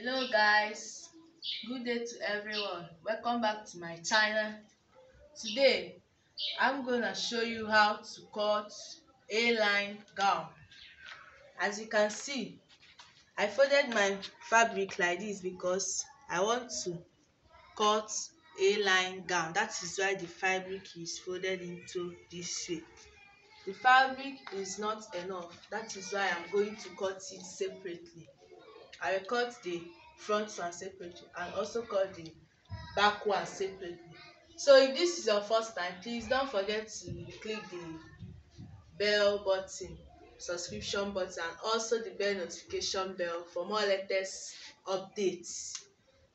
Hello guys, good day to everyone. Welcome back to my channel. Today I'm gonna show you how to cut A-line gown. As you can see, I folded my fabric like this because I want to cut A-line gown. That is why the fabric is folded into this way. The fabric is not enough. That is why I'm going to cut it separately. I will cut the front one separately and also cut the back one separately. So if this is your first time, please don't forget to click the bell button, subscription button, and also the bell notification bell for more latest updates.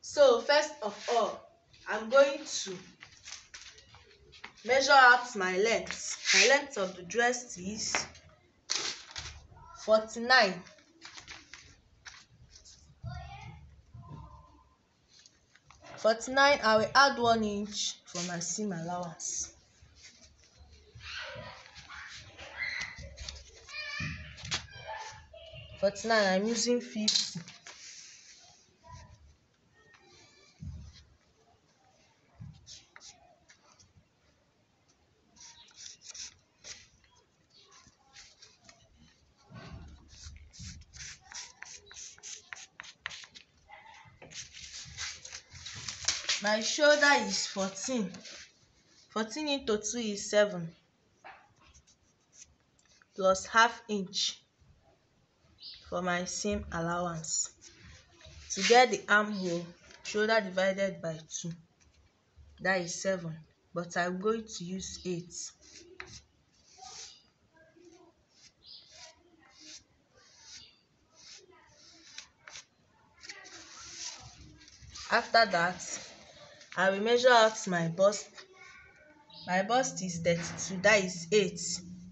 So first of all, I'm going to measure out my length. My length of the dress is 49. I will add 1 inch for my seam allowance. 49, I'm using 50. My shoulder is 14. 14 into 2 is 7, plus ½ inch for my seam allowance. To get the armhole, shoulder divided by 2, that is 7, but I'm going to use 8. After that, I will measure out my bust. My bust is 32, that is 8.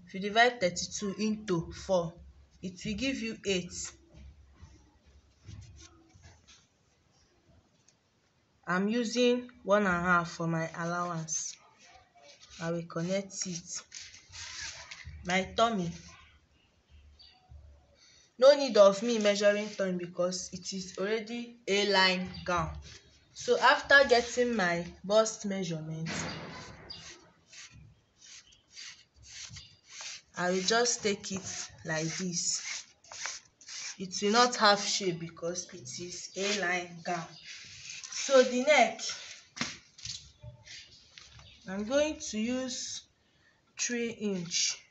If you divide 32 into 4, it will give you 8. I'm using 1.5 for my allowance. I will connect it. My tummy, no need of me measuring tummy because it is already A-line gown. So after getting my bust measurement, I will just take it like this. It will not have shape because it is A-line gown. So the neck, I'm going to use 3 inch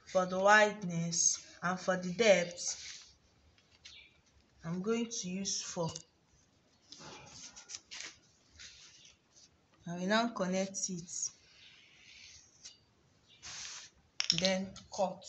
for the wideness, and for the depth I'm going to use 4. I will now connect it, then cut.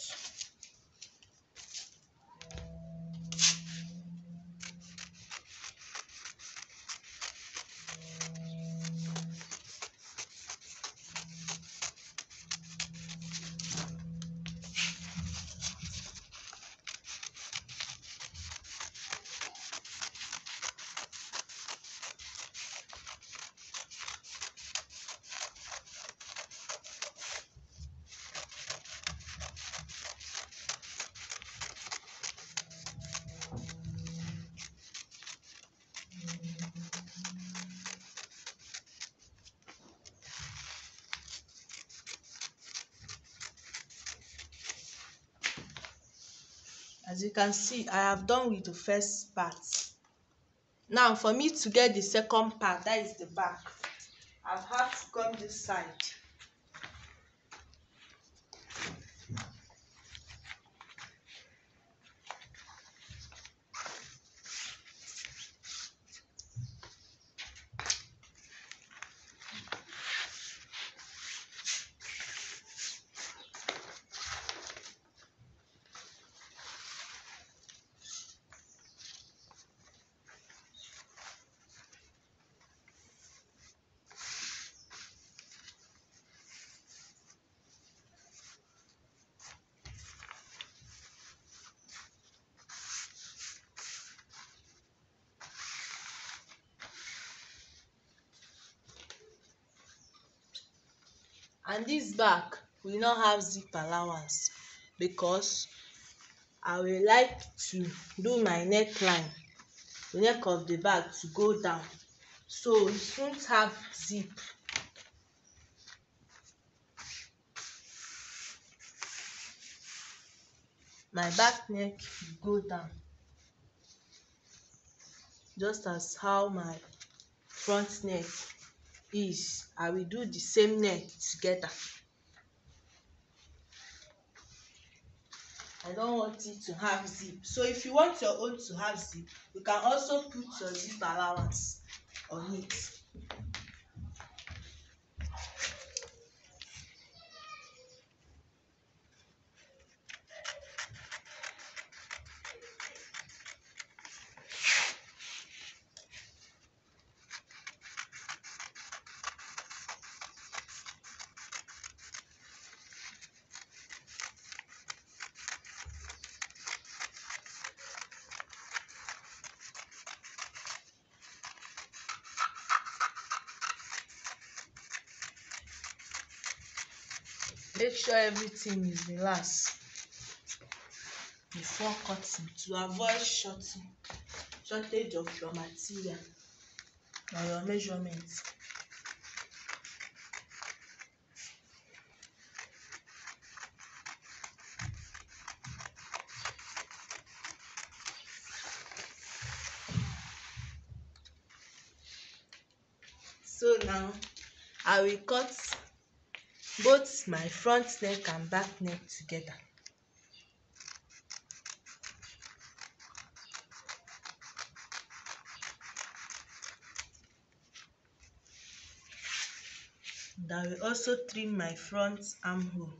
As you can see, I have done with the first part. Now for me to get the second part, that is the back, I've had to come this side. And this back will not have zip allowance because I will like to do my neckline the neck of the bag to go down, so it won't have zip. My back neck will go down just as how my front neck is. I will do the same neck together. I don't want it to have zip, so if you want your own to have zip, you can also put your zip allowance on it. Make sure everything is relaxed before cutting to avoid shortage of your material or your measurement. So now I will cut both my front neck and back neck together. And I will also trim my front armhole.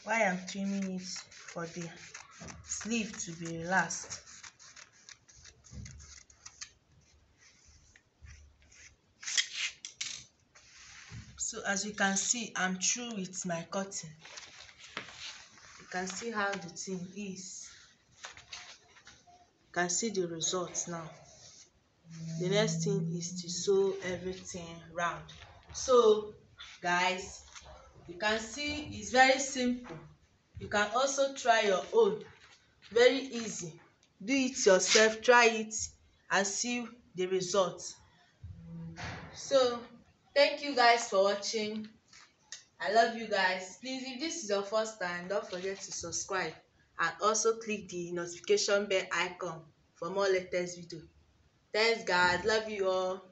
Why I'm trimming it for the sleeve to be relaxed. So as you can see, I'm through with my cutting. You can see how the thing is. You can see the results now. The next thing is to sew everything round. So guys, you can see it's very simple. You can also try your own. Very easy. Do it yourself, try it and see the result. So thank you guys for watching. I love you guys. Please, if this is your first time, don't forget to subscribe and also click the notification bell icon for more latest video. Thanks guys, love you all.